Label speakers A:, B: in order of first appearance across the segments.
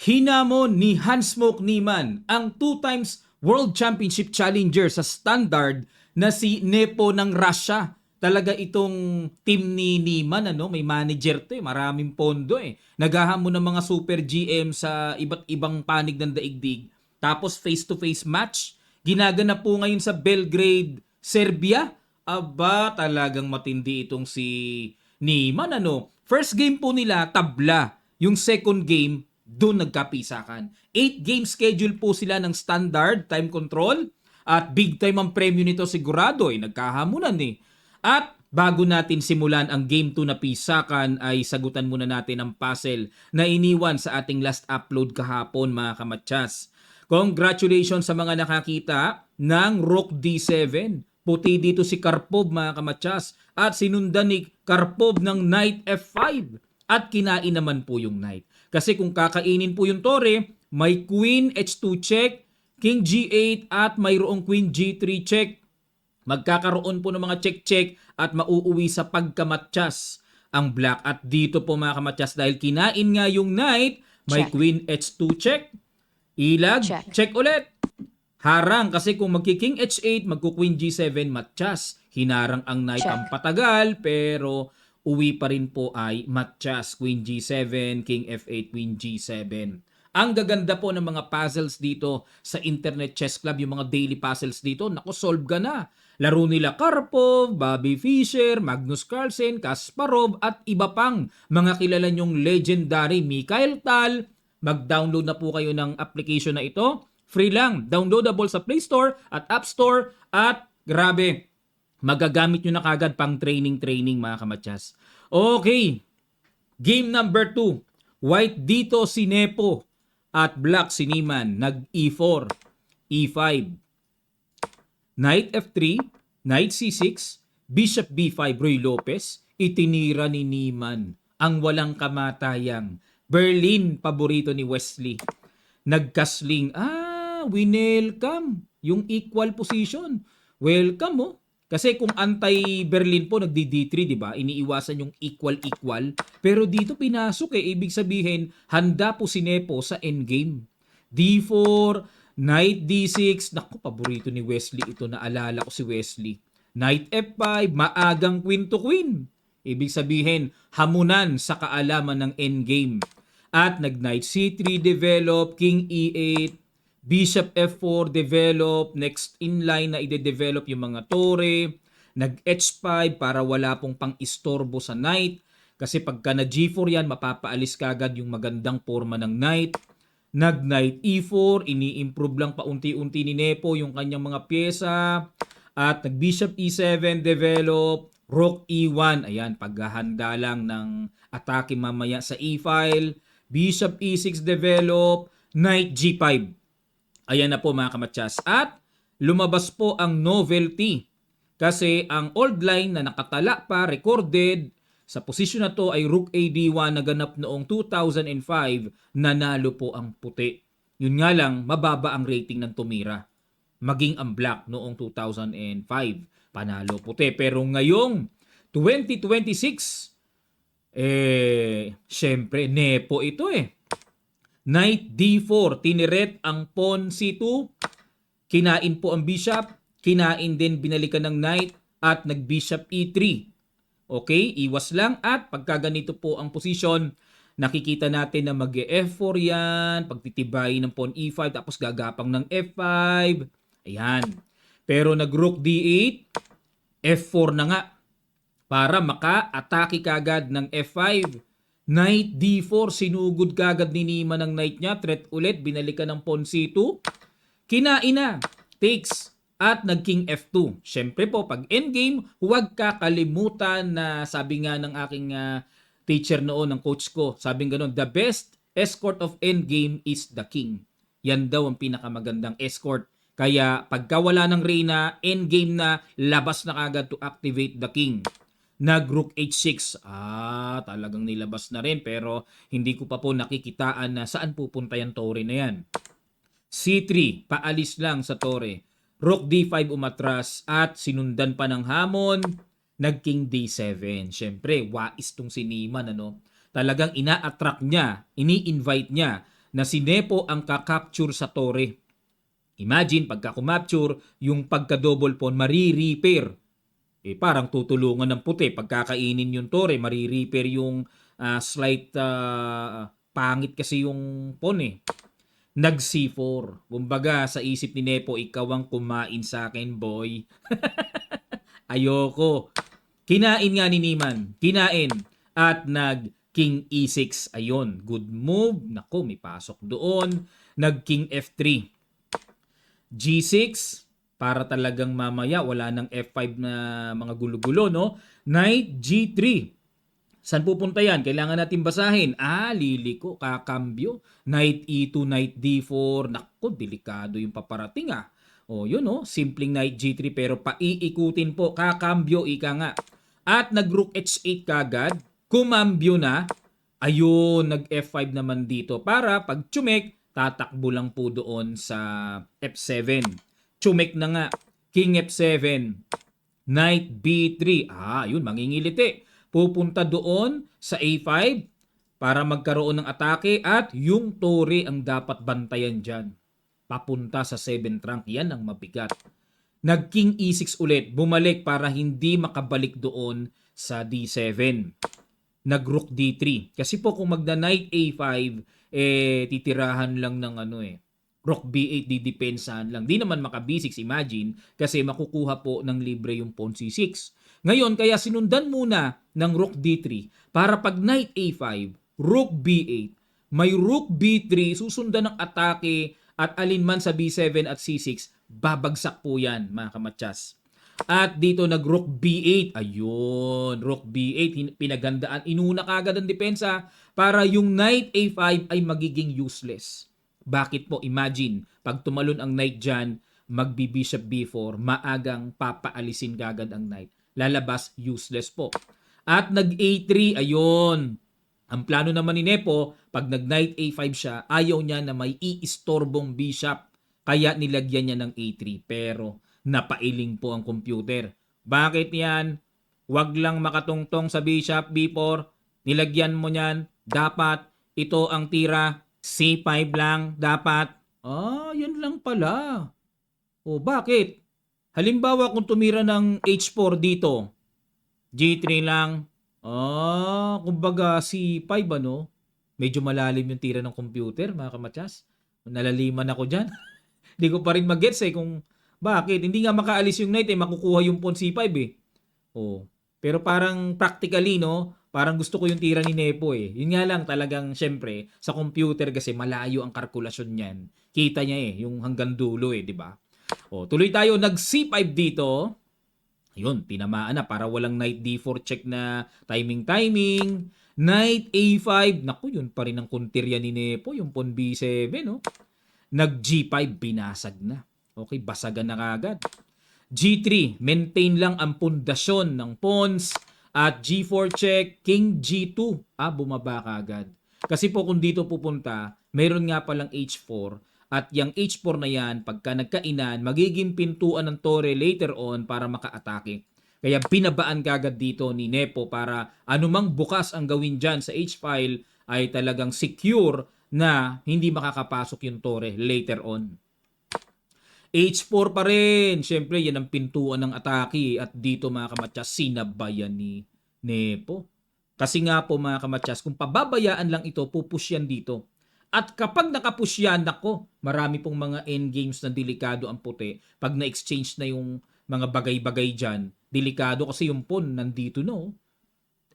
A: Hinamon ni Hans-Smoke Niemann ang 2 times World Championship challenger sa standard na si Nepo ng Russia. Talaga itong team ni Niemann, may manager to maraming pondo Naghahamon ng mga super GM sa iba't ibang panig ng daigdig. Tapos face-to-face match, ginaganap po ngayon sa Belgrade, Serbia. Aba, talagang matindi itong si Niemann, First game po nila, tabla. Yung second game, doon nagkapisakan. 8-game schedule po sila ng standard time control at big time ang premyo nito sigurado nagkahamunan At bago natin simulan ang game 2 na pisakan ay sagutan muna natin ang puzzle na iniwan sa ating last upload kahapon mga kamatsas. Congratulations sa mga nakakita ng Rook D7. Puti dito si Karpov mga kamatsas at sinundan ni Karpov ng Knight F5 at kinain naman po yung Knight. Kasi kung kakainin po yung tore, may Queen H2 check, King G8 at mayroong Queen G3 check. Magkakaroon po ng mga check-check at mauuwi sa pagkamatyas ang black. At dito po mga kamatyas dahil kinain nga yung Knight, may check. Queen H2 check, ilag, check ulit. Harang kasi kung magki-King H8, magku-Queen G7, matyas. Hinarang ang Knight ang patagal pero uwi pa rin po ay matyas. Queen G7, King F8, Queen G7. Ang gaganda po ng mga puzzles dito sa Internet Chess Club, yung mga daily puzzles dito, naku, solve ka na. Laro nila Karpov, Bobby Fischer, Magnus Carlsen, Kasparov at iba pang mga kilala nyong legendary. Mikhail Tal, mag-download na po kayo ng application na ito. Free lang, downloadable sa Play Store at App Store at grabe, magagamit nyo na kagad pang training mga kamatyas. Okay, game number 2. White dito si Nepo at black si Niemann. Nag-E4, E5, Knight F3, Knight C6, Bishop B5, Ruy Lopez. Itinira ni Niemann ang walang kamatayang Berlin, paborito ni Wesley. Nagkasling, winelcome yung equal position. Welcome Kasi kung anti-Berlin po, nagdi-D3, di ba? Iniiwasan yung equal-equal. Pero dito pinasok ibig sabihin, handa po si Nepo sa endgame. D4, Knight D6. Naku, paborito ni Wesley ito. Naalala ko si Wesley. Knight F5, maagang queen to queen. Ibig sabihin, hamunan sa kaalaman ng endgame. At nag-Knight C3 develop, King E8, Bishop F4 develop, next in line na ide-develop yung mga tore, nag-H5 para wala pong pang-istorbo sa Knight, kasi pagka na G4 yan, mapapaalis kagad yung magandang forma ng Knight. Nag-Knight E4, ini-improve lang paunti-unti ni Nepo yung kanyang mga pyesa, at nag-Bishop E7 develop, Rook E1, ayan, paghahanda lang ng atake mamaya sa E-file, Bishop E6 develop, Knight G5. Ayan na po mga kamatyas. At lumabas po ang novelty. Kasi ang old line na nakatala pa, recorded, sa posisyon na to ay Rook AD1 na ganap noong 2005, nanalo po ang puti. Yun nga lang, mababa ang rating ng tumira. Maging ang black noong 2005, panalo puti. Pero ngayong 2026, syempre, Nepo ito Knight D4, tiniret ang pawn C2, kinain po ang bishop, kinain din binalikan ng knight at nag-bishop E3. Okay, iwas lang at pagka ganito po ang posisyon, nakikita natin na mag-F4 yan, pagtitibay ng pawn E5 tapos gagapang ng F5. Ayan. Pero nag-Rook D8, F4 na nga para maka-atake kagad ng F5. Knight D4, sinugod kagad ni Niemann ng knight niya. Threat ulit, binalikan ng pawn C2. Kinain na, takes, at nag-king F2. Siyempre po, pag endgame, huwag kakalimutan na sabi nga ng aking teacher noon, ng coach ko, sabi nga noon, the best escort of endgame is the king. Yan daw ang pinakamagandang escort. Kaya pagka wala ng reyna, endgame na, labas na kagad to activate the king. Nag-Rook H6. Talagang nilabas na rin pero hindi ko pa po nakikitaan na saan pupunta yung tore na yan. C3, paalis lang sa tore. Rook D5 umatras at sinundan pa ng hamon. Nag-King D7. Siyempre, wais tong si Niemann, Talagang ina-attract niya, ini-invite niya na si Nepo ang kakapture sa tore. Imagine, pagka kumapture, yung pagka-double pawn, mari-repair. Parang tutulungan ng puti. Pagkakainin yung tore, mari-repair yung slight pangit kasi yung pawn eh. Nag C4. Kumbaga, sa isip ni Nepo, ikaw ang kumain sa akin, boy. Ayoko. Kinain nga ni Niman. Kinain. At nag King E6. Ayun. Good move. Naku, may pasok doon. Nag King F3. G6. Para talagang mamaya wala ng F5 na mga gulo-gulo, no? Knight G3. Saan pupunta yan? Kailangan natin basahin. Liliko, kakambyo. Knight E2, Knight D4. Naku, delikado yung paparating yun simpleng Knight G3 pero paiikutin po. Kakambyo, ika nga. At nag-Rook H8 kagad. Kumambyo na. Ayun, nag-F5 naman dito. Para pag tsumek, tatakbo lang po doon sa F7. Tsumek na nga. King F7. Knight B3. Yun, mangingiliti. Pupunta doon sa A5 para magkaroon ng atake at yung tore ang dapat bantayan dyan. Papunta sa 7th rank. Yan ang mabigat. Nag-King E6 ulit. Bumalik para hindi makabalik doon sa D7. Nag-Rook D3. Kasi po kung magda-Knight A5, titirahan lang ng Rook B8, didepensahan lang. Di naman maka B6, imagine, kasi makukuha po ng libre yung pawn C6. Ngayon, kaya sinundan muna ng Rook D3 para pag Knight A5, Rook B8, may Rook B3, susundan ng atake at alinman sa B7 at C6, babagsak po yan, mga kamatsas. At dito nag-Rook B8. Ayun, Rook B8, pinagandaan. Inuna kagad ang depensa para yung Knight A5 ay magiging useless. Bakit po? Imagine, pag tumalon ang knight dyan, magbi-bishop b4, maagang papaalisin kagad ang knight. Lalabas, useless po. At nag-A3, ayun. Ang plano naman ni Nepo, pag nag-knight A5 siya, ayaw niya na may iistorbong bishop. Kaya nilagyan niya ng A3. Pero napailing po ang computer. Bakit yan? Wag lang makatungtong sa bishop b4. Nilagyan mo niyan. Dapat ito ang tira. C5 lang dapat. Yun lang pala. Bakit? Halimbawa kung tumira ng H4 dito, G3 lang. Kumbaga C5 Medyo malalim yung tira ng computer, mga kamatsas. Nalaliman ako dyan. Hindi ko pa rin mag-gets kung bakit. Hindi nga makaalis yung knight makukuha yung pawn C5 Pero parang practically, parang gusto ko yung tira ni Nepo Yun nga lang talagang syempre sa computer kasi malayo ang kalkulasyon niyan. Kita niya yung hanggang dulo di ba? Tuloy tayo nag C5 dito. Ayun, tinamaan na para walang knight D4 check na timing. Knight A5. Naku, yun pa rin ang kuntirya ni Nepo, yung pawn B7 Nag G5 binasag na. Okay, basagan na kagad. G3, maintain lang ang pundasyon ng pawns. At G4 check, King G2. Bumaba kagad. Kasi po kung dito pupunta, meron nga palang H4. At yung H4 na yan, pagka nagkainan, magiging pintuan ng tore later on para maka-atake. Kaya binabaan kagad dito ni Nepo para anumang bukas ang gawin dyan sa H-file ay talagang secure na hindi makakapasok yung tore later on. H4 pa rin. Siyempre, yan ang pintuan ng atake. At dito mga kamatsas, sinabayan ni Nepo. Kasi nga po mga kamatsas, kung pababayaan lang ito, pupush yan dito. At kapag nakapush yan, marami pong mga endgames na delikado ang puti. Pag na-exchange na yung mga bagay-bagay dyan, delikado kasi yung pawn nandito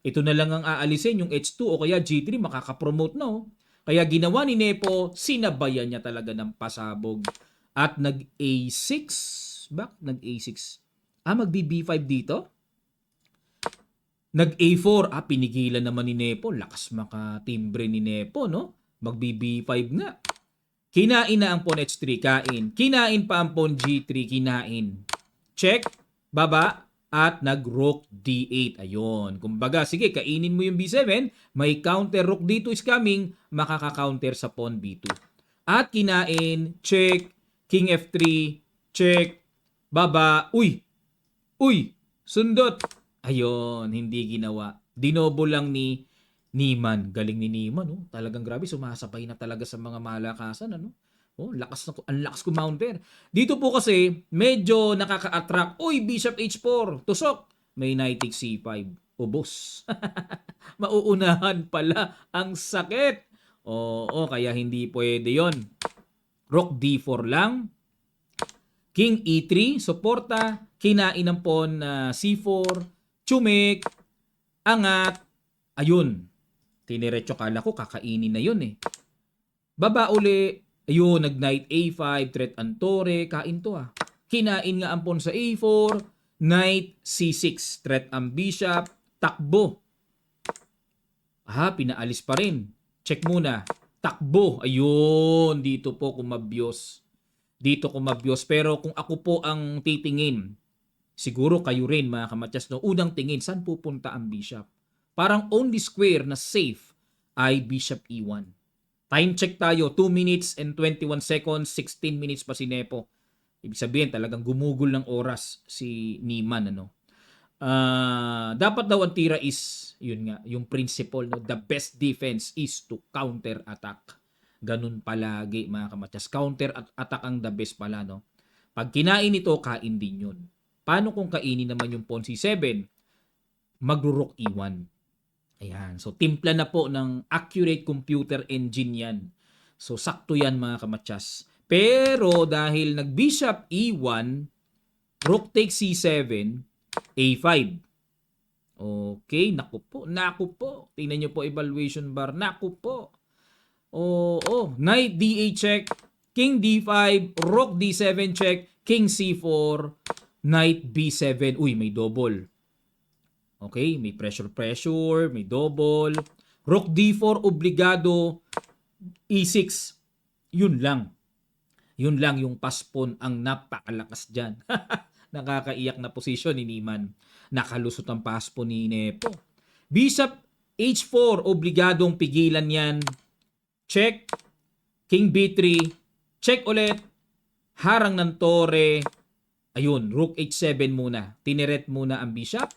A: Ito na lang ang aalisin, yung H2 o kaya G3, makakapromote Kaya ginawa ni Nepo, sinabayan niya talaga ng pasabog. At nag-A6. Bakit nag-A6? Mag-B5 dito? Nag-A4. Pinigilan naman ni Nepo. Lakas makatimbre ni Nepo, Mag-B5 nga. Kinain na ang pawn H3. Kain. Kinain pa ang pawn G3. Kinain. Check. Baba. At nag-Rook D8. Ayun. Kumbaga, sige, kainin mo yung B7. May counter. Rook D2 is coming. Makaka-counter sa pawn B2. At kinain. Check. King F3, check, baba, uy, sundot. Ayun, hindi ginawa. Dinobo lang ni Niman, galing ni Niman, oh. Talagang grabe, sumasabay na talaga sa mga malakasan, ano? Oh, ang lakas counter. Dito po kasi, medyo nakaka-attract. Uy, Bishop H4, tusok. May knight takes C5. Ubos. Mauunahan pala. Ang sakit. Oo, kaya hindi pwede yon. Rook D4 lang. King E3, suporta. Kinain ng pawn na C4. Chumik. Angat. Ayun. Tiniretso kala ko kakainin na yun eh. Baba uli. Ayun, nag-knight A5, threat ang tore. Kain to ah. Kinain nga ang pawn sa A4. Knight C6, threat ang bishop. Takbo. Pinaalis pa rin. Check muna. Takbo. Ayun, dito po kumabyos. Pero kung ako po ang titingin, siguro kayo rin mga kamatyas, no? Unang tingin, saan pupunta ang bishop? Parang only square na safe ay bishop E1. Time check tayo, 2 minutes and 21 seconds, 16 minutes pa si Nepo. Ibig sabihin talagang gumugol ng oras si Niemann, ano? Dapat daw ang tira is, yun nga, yung principle, no? The best defense is to counter attack. Ganun palagi mga kamatyas. Counter attack ang the best pala, no? Pag kinain ito, kain din yun. Paano kung kainin naman yung pawn C7? Magro-rook E1. Ayan. So, timpla na po ng accurate computer engine yan. So, sakto yan mga kamatyas. Pero, dahil nag-bishop E1, rook takes C7, A5. Okay, naku po. Tingnan nyo po evaluation bar. Naku po. Knight D8 check, King D5, Rook D7 check, King C4, Knight B7. Uy, may double. Okay, may pressure, may double. Rook D4, obligado. E6. Yun lang yung paspon ang napakalakas dyan. Nakakaiyak na posisyon ni Niemann. Nakalusot ang paspon ni Nepo. Bishop H4, obligadong pigilan yan. Check. King B3. Check ulit. Harang ng tore. Ayun, Rook H7 muna. Tiniret muna ang bishop.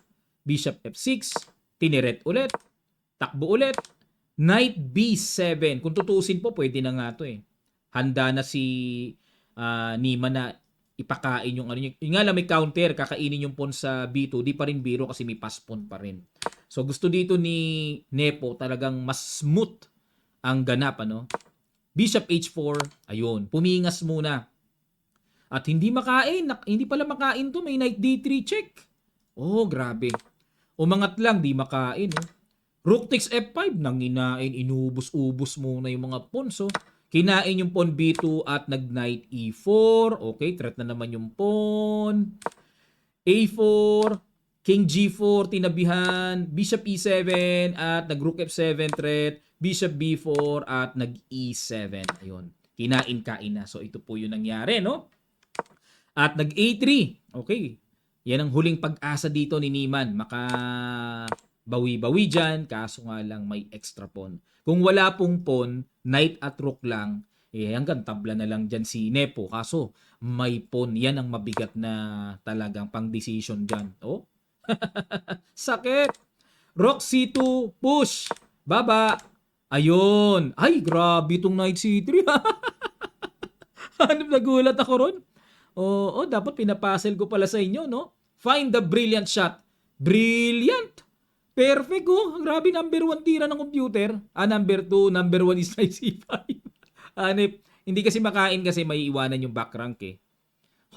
A: Bishop F6. Tiniret ulit. Takbo ulit. Knight B7. Kung tutusin po, pwede na nga to eh. Handa na si Niemann na ipakain yung ano. Yung nga lang may counter. Kakainin yung pawn sa B2. Di pa rin biro kasi may pass pawn pa rin. So gusto dito ni Nepo talagang mas smooth ang ganap, ano? Bishop H4, ayun, pumingas muna. At hindi pala makain to, may Knight D3 check. Oh, grabe. Umangat lang, di makain. Rook takes F5, nanginain, inubos-ubos muna yung mga pawn. So, kinain yung pawn B2 at nag-Knight E4. Okay, threat na naman yung pawn. A4, King G4, tinabihan, Bishop E7 at nag-Rook F7 threat. Bishop B4 at nag-E7. Ayun. Kinain-kain na. So, ito po yung nangyari, no? At nag-A3. Okay. Yan ang huling pag-asa dito ni Niemann. Makabawi-bawi dyan. Kaso nga lang may extra pawn. Kung wala pong pawn, knight at rook lang, hanggang tabla na lang dyan si Nepo. Kaso, may pawn. Yan ang mabigat na talagang pang-decision dyan. Oh? Sakit. Rook C2, push. Baba. Ayun. Ay, grabe itong Knight C3. Hanap nagulat ako ron. Oo, dapat pinapuzzle ko pala sa inyo, no? Find the brilliant shot. Brilliant! Perfect, oh. Grabe, number 1 tira ng computer. Number 2, number 1 is Knight C5. Hanip. Hindi kasi makain kasi may iwanan yung back rank, eh.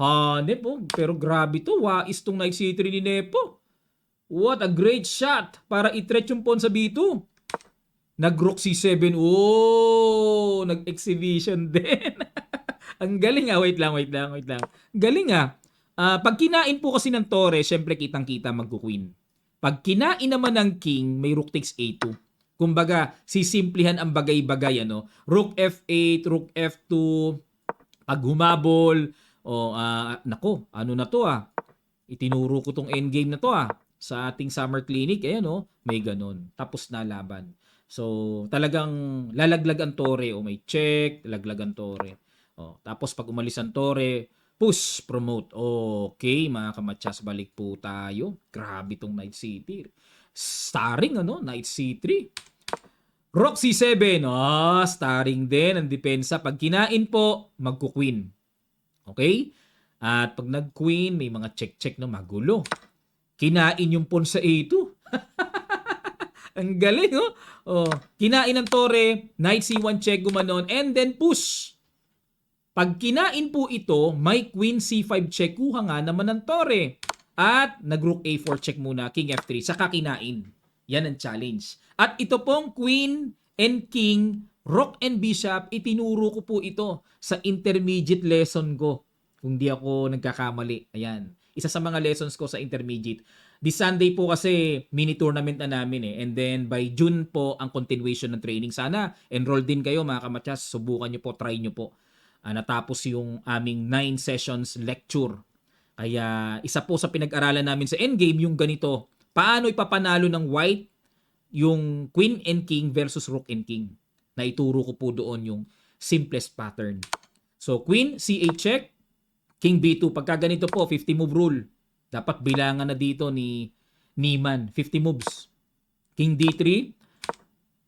A: Hanip, oh. Pero grabe to. Wais tong Knight C3 ni Nepo. What a great shot para i-threat yung pawn sa B2. Nag-Rook C7. Oh, nag-exhibition din. Ang galing ah. Wait lang. Galing ah. Pag kinain po kasi ng tore, syempre kitang-kita magkuqueen. Pag kinain naman ng king, may rook takes A2. Kumbaga, sisimplihan ang bagay-bagay, ano? Rook F8, rook F2, pag humabol, nako, ano na to ah. Itinuro ko tong endgame na to ah. Sa ating summer clinic, ayan oh, may ganun. Tapos na laban. So, talagang lalaglag ang tore. O may check, laglag ang tore. Tapos pag umalis ang tore, push, promote. Okay, mga kamatsas, balik po tayo. Grabe tong Knight C3. Starring, ano, Knight C3. Rook C7. Starring din ang depensa. Pag kinain po, magku-queen. Okay? At pag nag-queen, may mga check-check na magulo. Kinain yung pawn sa A2. Ang galing, oh. Kinain ng tore, knight C1 check, gumanon, and then push. Pag kinain po ito, may queen C5 check, kuha nga naman ng tore. At nag-rook A4 check muna, king F3, saka kinain. Yan ang challenge. At ito pong queen and king, rook and bishop, itinuro ko po ito sa intermediate lesson ko. Kung di ako nagkakamali. Ayan. Isa sa mga lessons ko sa intermediate. This Sunday po kasi mini tournament na namin eh. And then by June po ang continuation ng training. Sana enroll din kayo mga kamatsas. Subukan nyo po, try nyo po. Natapos yung aming 9 sessions lecture. Kaya isa po sa pinag-aralan namin sa endgame yung ganito. Paano ipapanalo ng white yung queen and king versus rook and king. Naituro ko po doon yung simplest pattern. So queen, C8 check, king B2. Pagka ganito po, 50 move rule. Dapat bilangan na dito ni Niemann. 50 moves. King D3.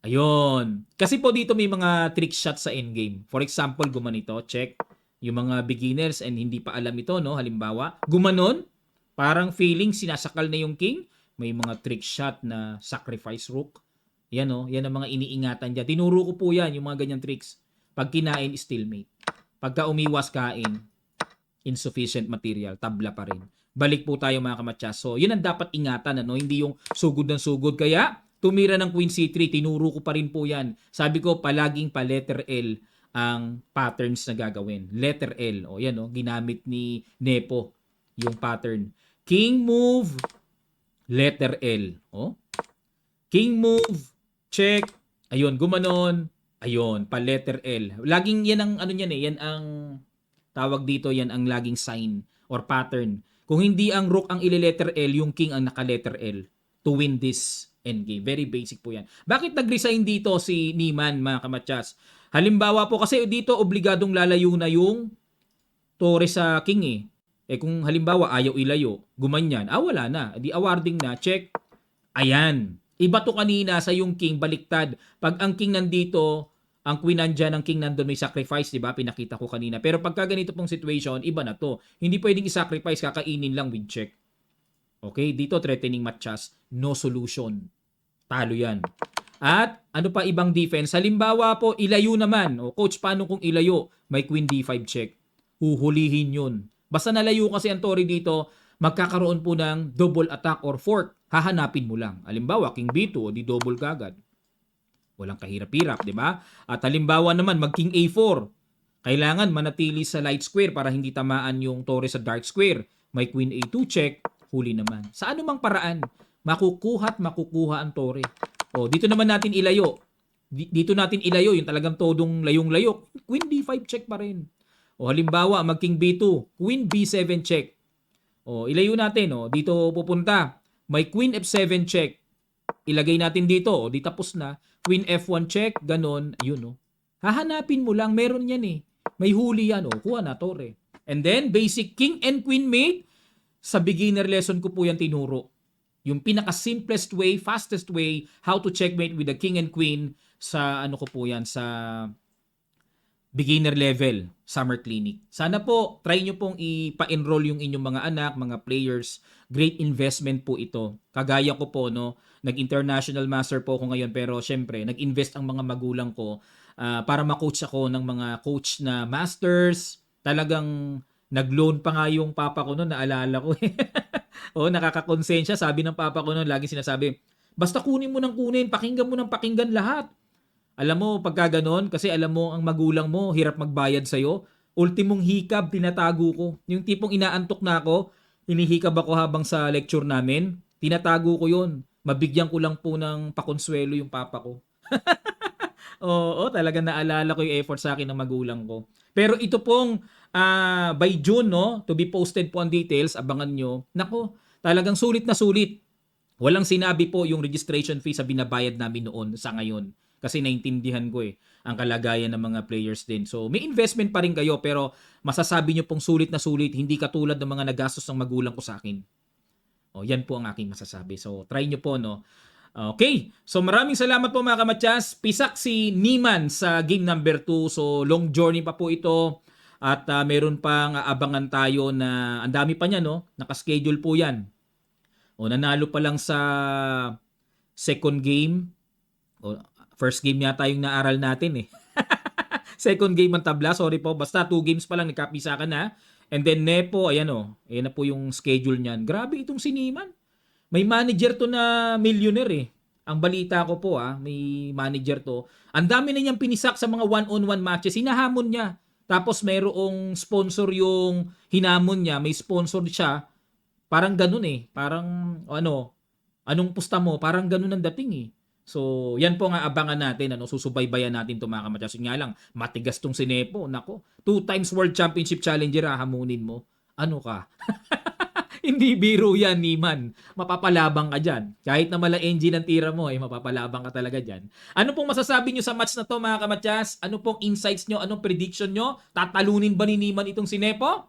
A: Ayun. Kasi po dito may mga trick shots sa endgame. For example, gumanito. Check. Yung mga beginners and hindi pa alam ito, no? Halimbawa, gumanon. Parang feeling sinasakal na yung king. May mga trick shot na sacrifice rook. Yan, no? Yan ang mga iniingatan dyan. Tinuro ko po yan, yung mga ganyang tricks. Pag kinain, stalemate. Pagka umiwas, kain. Insufficient material. Tabla pa rin. Balik po tayo mga kamatsas. So, yun ang dapat ingatan, ano? Hindi yung sugod ng sugod. Kaya, tumira ng Queen C3, tinuro ko pa rin po yan. Sabi ko, palaging pa letter L ang patterns na gagawin. Letter L. O, yan, o. Ginamit ni Nepo yung pattern. King move, letter L. O. King move, check. Ayun, gumanon. Ayun, pa letter L. Laging yan ang, ano yan eh, yan ang tawag dito, yan ang laging sign or pattern. Kung hindi ang rook ang ile-letter L, yung king ang naka-letter L to win this endgame. Very basic po yan. Bakit nag-resign dito si Niemann, mga kamatsas? Halimbawa po, kasi dito obligadong lalayo na yung tore sa king eh. Kung halimbawa ayaw ilayo, gumanyan, wala na. Di awarding na, check. Ayan. Iba to kanina sa yung king, baliktad. Pag ang king nandito, ang queen nandyan, ang king nandun, may sacrifice, di ba? Pinakita ko kanina. Pero pagka ganito pong situation, iba na to. Hindi pwedeng i-sacrifice, kakainin lang with check. Okay? Dito, threatening matchas. No solution. Talo yan. At ano pa ibang defense? Halimbawa po, ilayo naman. O coach, paano kung ilayo? May queen d5 check. Huhulihin yun. Basta nalayo kasi ang tore dito, magkakaroon po ng double attack or fork. Hahanapin mo lang. Halimbawa, king b2, o di double kagad. Walang kahirap-hirap, di ba? At halimbawa naman, mag-king A4. Kailangan manatili sa light square para hindi tamaan yung tore sa dark square. May queen A2 check, huli naman. Sa anumang paraan, makukuha ang tore. O, dito naman natin ilayo. Dito natin ilayo, yung talagang todong layong-layo. Queen D5 check pa rin. O, halimbawa, mag-king B2, queen B7 check. O, ilayo natin. O, dito pupunta. May queen F7 check. Ilagay natin dito. O, di tapos na. Queen F1 check, ganon, ayun o. Hahanapin mo lang, meron yan eh. May huli yan o, kuha na tore. And then, basic king and queen mate, sa beginner lesson ko po yan tinuro. Yung pinaka-simplest way, fastest way, how to checkmate with the king and queen sa, ano ko po yan, sa beginner level, summer clinic. Sana po, try nyo pong ipa-enroll yung inyong mga anak, mga players. Great investment po ito. Kagaya ko po, no, nag-international master po ako ngayon pero syempre nag-invest ang mga magulang ko para ma-coach ako ng mga coach na masters. Talagang nag-loan pa nga yung papa ko noon, naalala ko. Nakakakonsensya. Sabi ng papa ko noon, lagi sinasabi, basta kunin mo ng kunin, pakinggan mo ng pakinggan lahat. Alam mo, pagka ganon, kasi alam mo ang magulang mo, hirap magbayad sa'yo. Ultimong hikab, tinatago ko. Yung tipong inaantok na ako, hinihikab ako habang sa lecture namin, tinatago ko yun. Mabigyan ko lang po ng pakonsuelo yung papa ko. Oo, talaga naalala ko yung effort sa akin ng magulang ko. Pero ito pong by June, no, to be posted po ang details, abangan nyo. Nako, talagang sulit na sulit. Walang sinabi po yung registration fee sa binabayad namin noon sa ngayon. Kasi naintindihan ko ang kalagayan ng mga players din. So, may investment pa rin kayo pero masasabi nyo pong sulit na sulit, hindi katulad ng mga nagastos ng magulang ko sa akin. O, yan po ang aking masasabi. So, try nyo po, no. Okay. So maraming salamat po mga kamatyas. Pisak si Niman sa game number 2. So long journey pa po ito. At meron pang abangan tayo na ang dami pa niya, no? Nakaschedule po yan. O nanalo pa lang sa second game. O, first game yata yung naaral natin eh. Second game ang tabla, sorry po. Basta 2 games pa lang nagkapisakan na. And then Nepo, ayan o. Ayan na po yung schedule niyan. Grabe itong si Niman. May manager to na millionaire eh. Ang balita ko po may manager to. Ang dami na niyang pinisak sa mga one-on-one matches. Hinahamon niya. Tapos mayroong sponsor yung hinamon niya. May sponsor siya. Parang ganun eh. Parang anong pusta mo? Parang ganun ang dating eh. So, yan po nga abangan natin. Susubaybayan natin ito mga kamatyas. Yun nga lang, matigas tong si Nepo. Nako, 2 times World Championship Challenger hahamunin mo. Ano ka? Hindi biro yan, Niman. Mapapalabang ka dyan. Kahit na mala engine ang tira mo, mapapalabang ka talaga dyan. Ano pong masasabi nyo sa match na to mga kamatyas? Ano pong insights nyo? Anong prediction nyo? Tatalunin ba ni Niman itong si Nepo?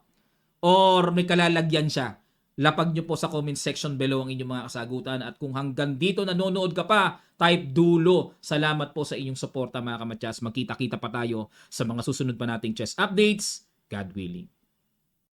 A: Or may kalalagyan siya? Lapag nyo po sa comment section below ang inyong mga kasagutan. At kung hanggang dito nanonood ka pa, type dulo. Salamat po sa inyong suporta mga kamatyas. Magkita-kita pa tayo sa mga susunod pa nating chess updates. God willing.